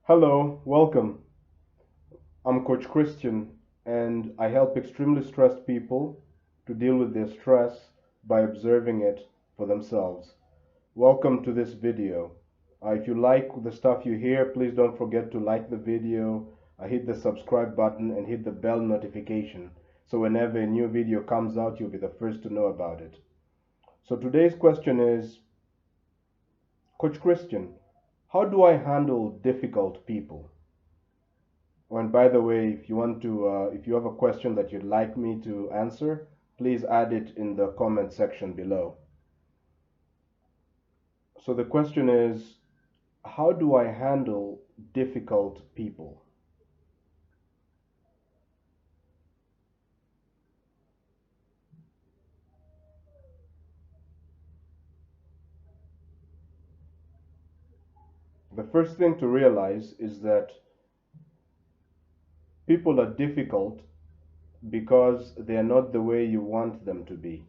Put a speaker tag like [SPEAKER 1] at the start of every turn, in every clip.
[SPEAKER 1] Hello, welcome. I'm Coach Christian, and I help extremely stressed people to deal with their stress by observing it for themselves. Welcome to this video. If you like the stuff you hear, please don't forget to like the video, hit the subscribe button, and hit the bell notification. So whenever a new video comes out, you'll be the first to know about it. So today's question is, Coach Christian, how do I handle difficult people? Oh, and by the way, if you have a question that you'd like me to answer, please add it in the comment section below. So the question is, how do I handle difficult people? The first thing to realize is that people are difficult because they are not the way you want them to be.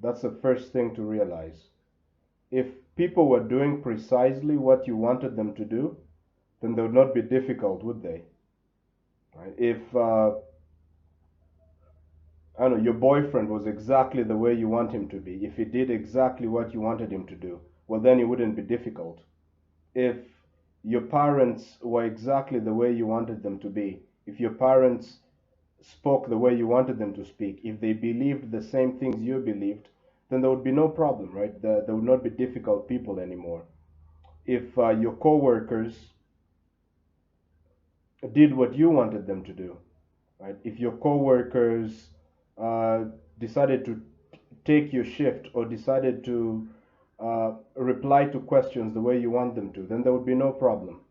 [SPEAKER 1] That's the first thing to realize. If people were doing precisely what you wanted them to do, then they would not be difficult, would they? Right? If I don't know, your boyfriend was exactly the way you want him to be, if he did exactly what you wanted him to do, well, then it wouldn't be difficult. If your parents were exactly the way you wanted them to be, if your parents spoke the way you wanted them to speak, if they believed the same things you believed, then there would be no problem, right? There would not be difficult people anymore. If your coworkers did what you wanted them to do, right? If your coworkers uh, decided to take your shift or decided to reply to questions the way you want them to, then there would be no problem.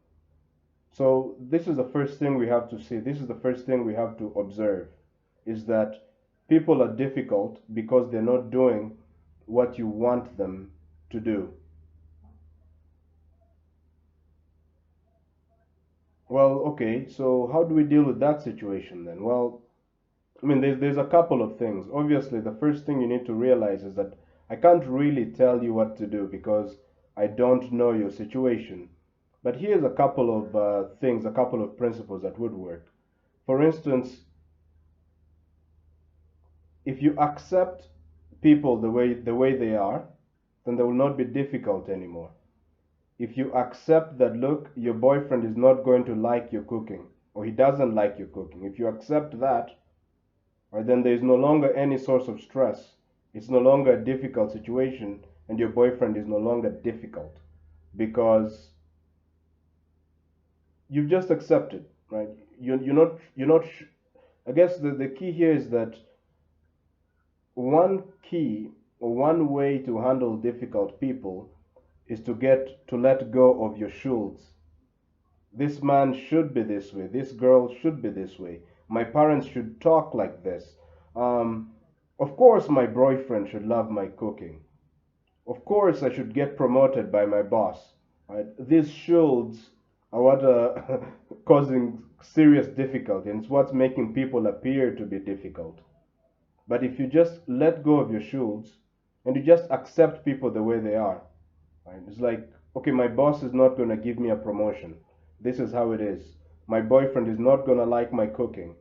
[SPEAKER 1] So this is the first thing we have to see. This is the first thing we have to observe is that people are difficult because they're not doing what you want them to do. Well, okay, so how do we deal with that situation then? Well, I mean, there's a couple of things. Obviously, the first thing you need to realize is that I can't really tell you what to do because I don't know your situation. But here's a couple of things, a couple of principles that would work. For instance, if you accept people the way they are, then they will not be difficult anymore. If you accept that, look, your boyfriend is not going to like your cooking, or he doesn't like your cooking, if you accept that, right, then there is no longer any source of stress. It's no longer a difficult situation, and your boyfriend is no longer difficult because you've just accepted, right? You're not. I guess the key here is that one key or one way to handle difficult people is to let go of your shoulds. This man should be this way. This girl should be this way. My parents should talk like this. Um, of course, my boyfriend should love my cooking. Of course, I should get promoted by my boss. Right? These shoulds are what are causing serious difficulty, and it's what's making people appear to be difficult. But if you just let go of your shoulds and you just accept people the way they are, right? It's like, okay, my boss is not going to give me a promotion. This is how it is. My boyfriend is not going to like my cooking.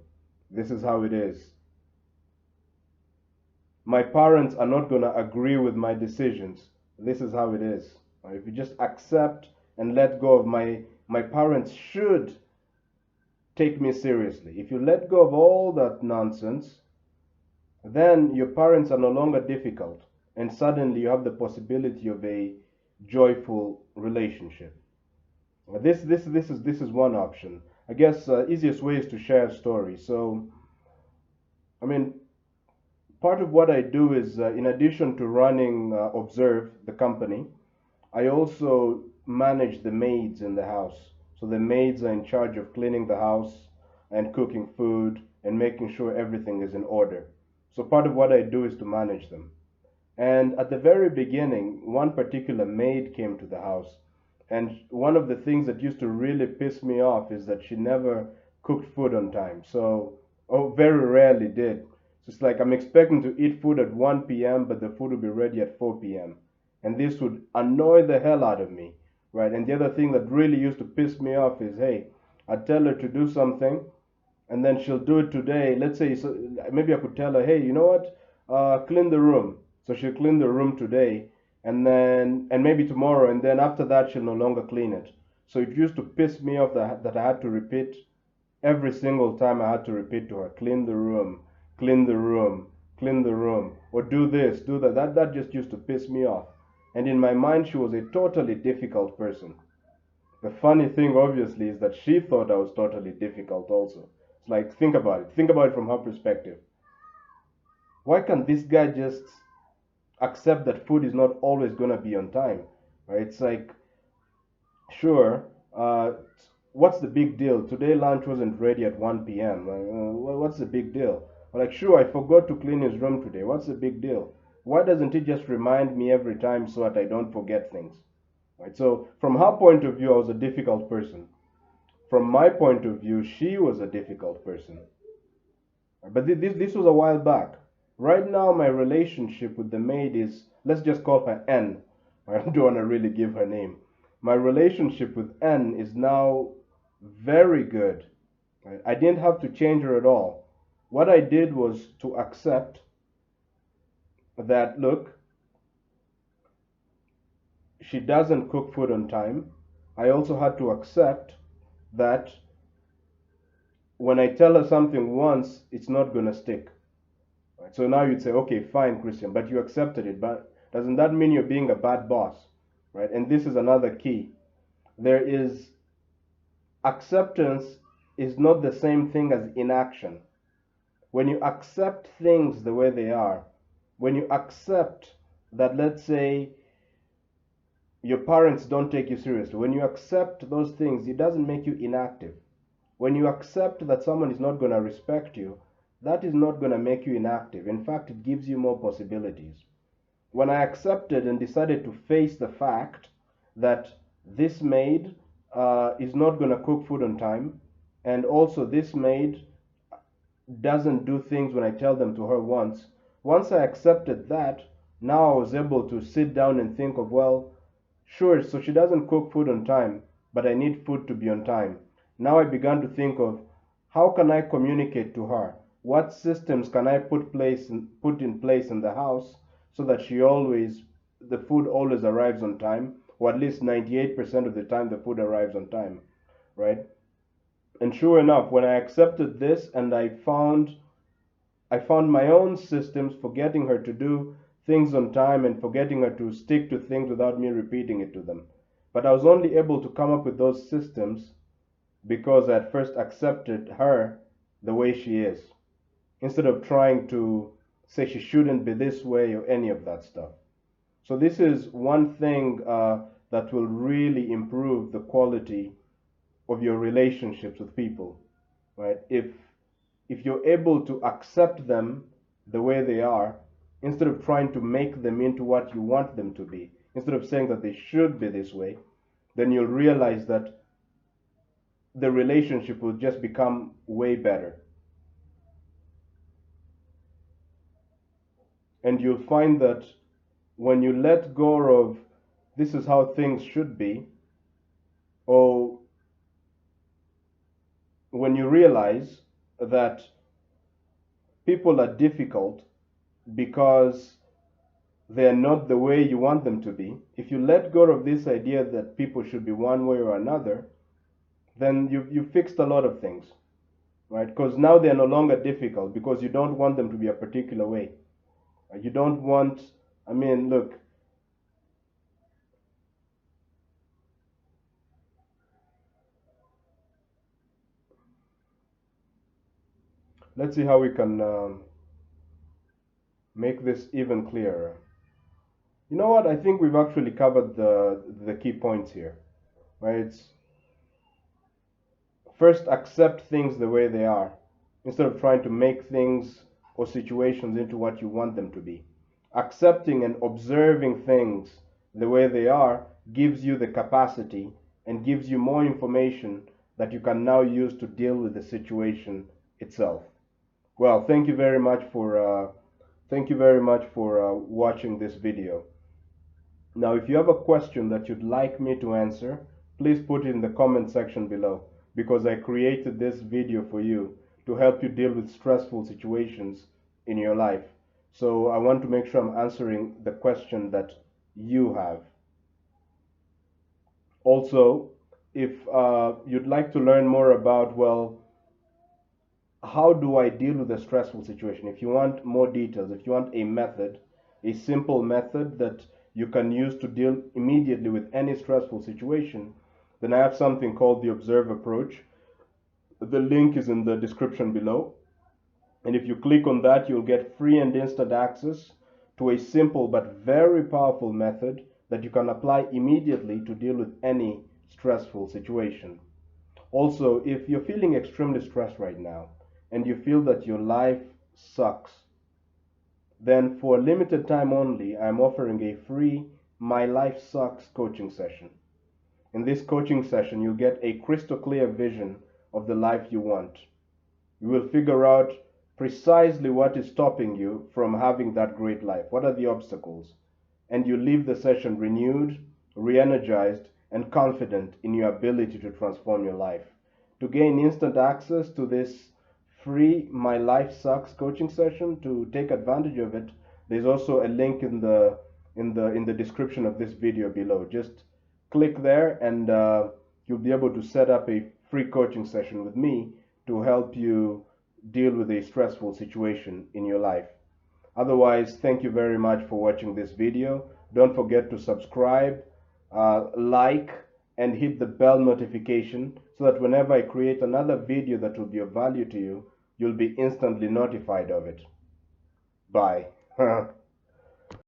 [SPEAKER 1] This is how it is. My parents are not going to agree with my decisions. This is how it is. Right? If you just accept and let go of my parents should take me seriously. If you let go of all that nonsense, then your parents are no longer difficult, and suddenly you have the possibility of a joyful relationship. This is one option. I guess easiest way is to share a story. So, I mean, part of what I do is, in addition to running Observe, the company, I also manage the maids in the house. So the maids are in charge of cleaning the house and cooking food and making sure everything is in order. So part of what I do is to manage them. And at the very beginning, one particular maid came to the house. And one of the things that used to really piss me off is that she never cooked food on time. So, oh, very rarely did. So it's like I'm expecting to eat food at 1 p.m., but the food will be ready at 4 p.m. And this would annoy the hell out of me. right? And the other thing that really used to piss me off is, hey, I'd tell her to do something, and then she'll do it today. Let's say, so maybe I could tell her, hey, you know what? Clean the room. So she'll clean the room today, and maybe tomorrow, and then after that she'll no longer clean it. So it used to piss me off that I had to repeat every single time. I had to repeat to her, clean the room, clean the room, clean the room, or do this, do that. That just used to piss me off. And in my mind, she was a totally difficult person. The funny thing, obviously, is that she thought I was totally difficult also. It's like, think about it. Think about it from her perspective. Why can't this guy just accept that food is not always going to be on time? Right? It's like, sure, what's the big deal? Today lunch wasn't ready at 1 p.m. What's the big deal? Like, sure, I forgot to clean his room today. What's the big deal? Why doesn't he just remind me every time so that I don't forget things? Right? So, from her point of view, I was a difficult person. From my point of view, she was a difficult person. But this was a while back. Right now, my relationship with the maid is, let's just call her N. I don't want to really give her name. My relationship with N is now very good. Right? I didn't have to change her at all. What I did was to accept that, look, she doesn't cook food on time. I also had to accept that when I tell her something once, it's not going to stick. Right? So now you'd say, okay, fine, Christian, but you accepted it. But doesn't that mean you're being a bad boss? Right? And this is another key. There is acceptance is not the same thing as inaction. When you accept things the way they are, when you accept that, let's say, your parents don't take you seriously, when you accept those things, it doesn't make you inactive. When you accept that someone is not going to respect you, that is not going to make you inactive. In fact, it gives you more possibilities. When I accepted and decided to face the fact that this maid is not going to cook food on time, and also this maid doesn't do things when I tell them to her once I accepted that, now I was able to sit down and think of, well, sure, so she doesn't cook food on time, but I need food to be on time. Now I began to think of, how can I communicate to her? What systems can I put in place in the house so that the food always arrives on time, or at least 98% of the time the food arrives on time, right? And sure enough, when I accepted this and I found my own systems for getting her to do things on time and for getting her to stick to things without me repeating it to them. But I was only able to come up with those systems because I at first accepted her the way she is, instead of trying to say she shouldn't be this way or any of that stuff. So this is one thing that will really improve the quality of your relationships with people, right? If you're able to accept them the way they are, instead of trying to make them into what you want them to be, instead of saying that they should be this way, then you'll realize that the relationship will just become way better. And you'll find that when you let go of this is how things should be, or when you realize that people are difficult because they're not the way you want them to be, if you let go of this idea that people should be one way or another, then you fixed a lot of things, right? Because now they're no longer difficult because you don't want them to be a particular way. You don't want, I mean, look, let's see how we can make this even clearer. You know what? I think we've actually covered the key points here, right? It's first accept things the way they are instead of trying to make things or situations into what you want them to be. Accepting and observing things the way they are gives you the capacity and gives you more information that you can now use to deal with the situation itself. Well, thank you very much for watching this video. Now, if you have a question that you'd like me to answer, please put it in the comment section below, because I created this video for you to help you deal with stressful situations in your life. So I want to make sure I'm answering the question that you have. Also, if you'd like to learn more about, well, how do I deal with a stressful situation? If you want more details, if you want a method, a simple method that you can use to deal immediately with any stressful situation, then I have something called the Observe approach. The link is in the description below. And if you click on that, you'll get free and instant access to a simple but very powerful method that you can apply immediately to deal with any stressful situation. Also, if you're feeling extremely stressed right now and you feel that your life sucks, then for a limited time only, I'm offering a free My Life Sucks coaching session. In this coaching session, you'll get a crystal clear vision of the life you want. You will figure out precisely what is stopping you from having that great life. What are the obstacles? And you leave the session renewed, re energized, and confident in your ability to transform your life. To gain instant access to this free My Life Sucks coaching session, to take advantage of it, there's also a link in the description of this video below. Just click there and you'll be able to set up a free coaching session with me to help you deal with a stressful situation in your life. Otherwise, thank you very much for watching this video. Don't forget to subscribe, like, and hit the bell notification so that whenever I create another video that will be of value to you, you'll be instantly notified of it. Bye.